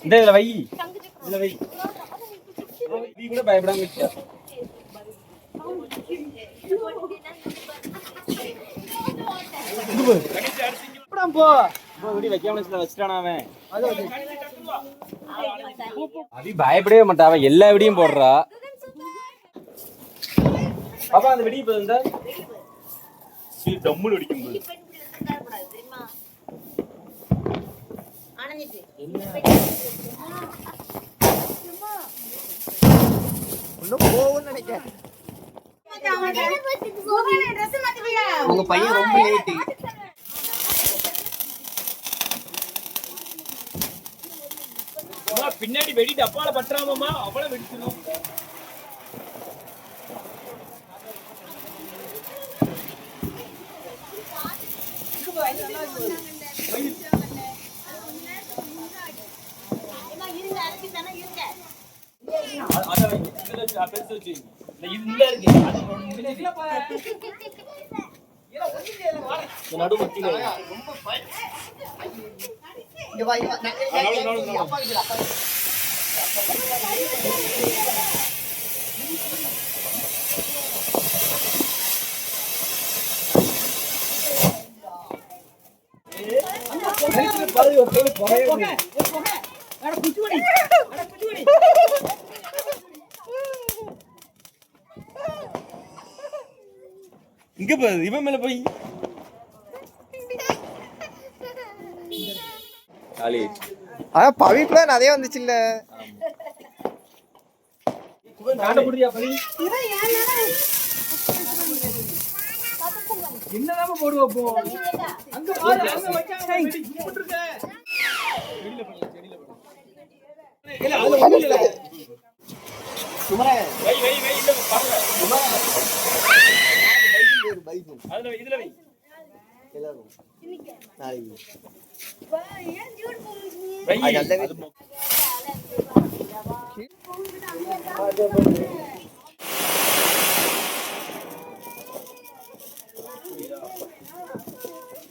இந்த இதுல வை, இதுல வை. நீ கூட பயப்படாம வச்சியா? போ இப்படி வைக்காம வச்சுட்டானா அவன். அபி பயப்படவே மாட்டா, அவன் எல்லா வெடியும் போடுறா. பாப்பா அந்த வெடி இப்ப இந்த டம்முன்னு வெடிக்கும் போது நினைக்கிறேன். உங்க பையன் ரொம்ப லேட்டு. பின்னாடி வெடி டப்பால பற்றாமமா அவ்வளவு வெடிக்கணும். இங்க பாரு இவன் மேல போய் பவி பிளான் அதே வந்துச்சு இல்ல. என்னதான் போடுவோம்.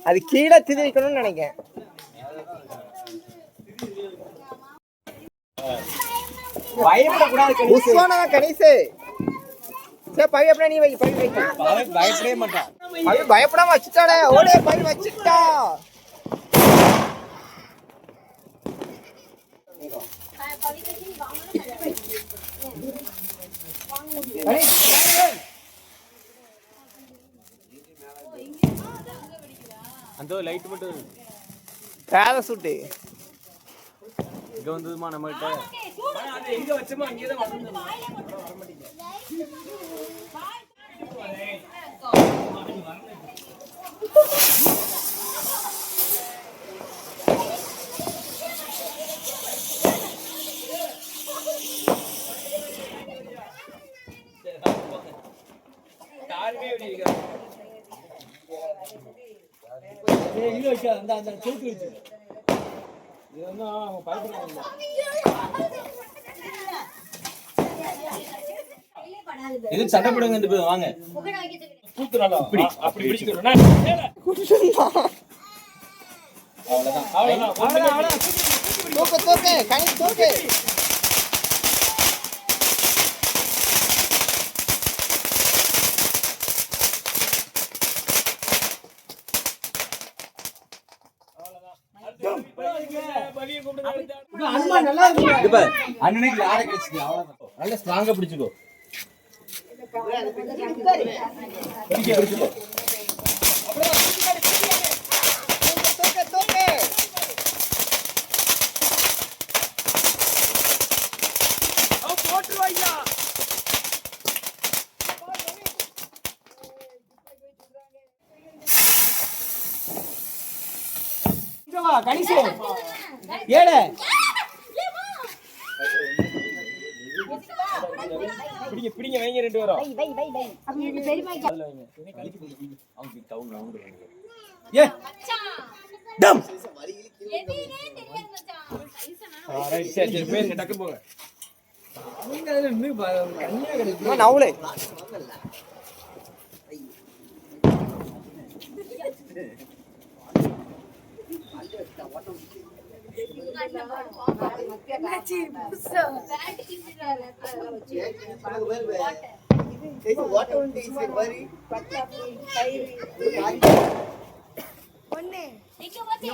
அது கீழே திணிக்கணும்னு நினைக்கிறேன். பயப்படக்கூடாது கணேசு. சரி பவி அப்படியே நீ வை. பவி வைக்க பயப்படவே மாட்டான். பவி பயப்படாம வச்சுட்டானே. ஓடே பவி வச்சுட்டா. அந்த லைட் மட்டும் பேராசூட் இங்க வந்ததுமா நம்ம கிட்ட. அது எங்க வச்சோமோ அங்கே தான் வந்து இது சண்டை போடுங்க. வாங்க அப்படி பிடிச்சுக்கிறோம். தூக்கு கணி தூக்கு. அண்ணனுக்கு யாரை கிடைச்சிருக்கு அவ்வளவுதான். நல்லா ஸ்ட்ராங்கா பிடிச்சுக்கோ. கணிசு ஏழு பிடிங்க பிடிங்க வைங்க. ரெண்டு பேரும் பேருங்க டக்கு போங்க. நவுலே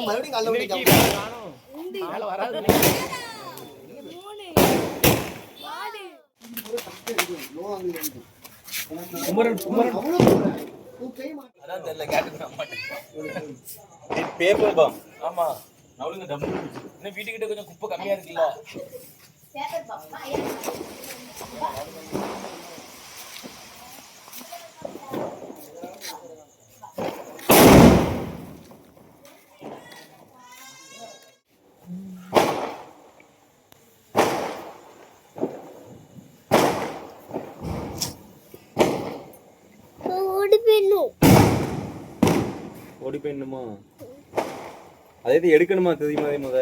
மறுபடியும் கல்ல விட்டு மேல வராது குமரன் குமரன் அதான் தெரியல கேட்டுக்க மாட்டேன் பேப்பர் பாம் ஆமா அவளுங்க டம்மு இன்னும் வீட்டுக்கிட்ட கொஞ்சம் குப்பை கம்மியா இருக்குல்ல ஓடி போயிடணுமா அதே இது எடுக்கணுமா தெரியுமா அதே முத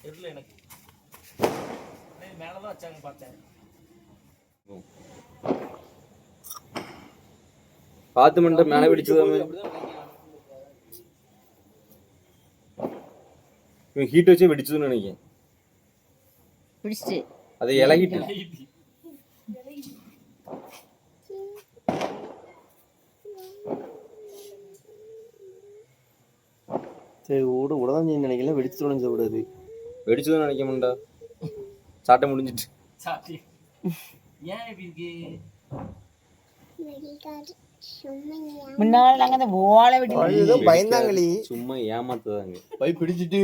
தெரியல எனக்கு மேலதான் வச்சாங்க பார்த்தேன் பார்த்து மட்டும் மேல பிடிச்சதாமே ஹீட் வச்சே வெடிச்சதுன்னு நினைக்கிறேன் பிடிச்சு அது இலகிட்டு சரி விடதான் செய்ய நினைக்கல வெடிச்சு உடஞ்ச விடாது வெடிச்சதுன்னு நினைக்க மாட்டா சாட்டை முடிஞ்சிட்டு முன்னால நாங்க அந்த ஓலை வெடி ஏதோ பயந்தாங்களி சும்மா ஏமாத்துதாங்க பை பிடிச்சிட்டு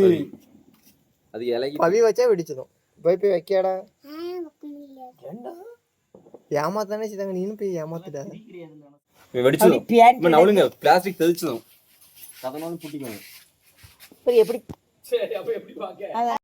அது இலகி பவி வச்சா வெடிச்சதும் போய் வைக்காடா ஏமாத்தானே செய்தாங்க நீனும் போய் ஏமாத்துடா வெடிச்சதும் இப்ப நவளுங்க பிளாஸ்டிக் தெளிச்சதும் அதனால புட்டிக்கோங்க எப்படி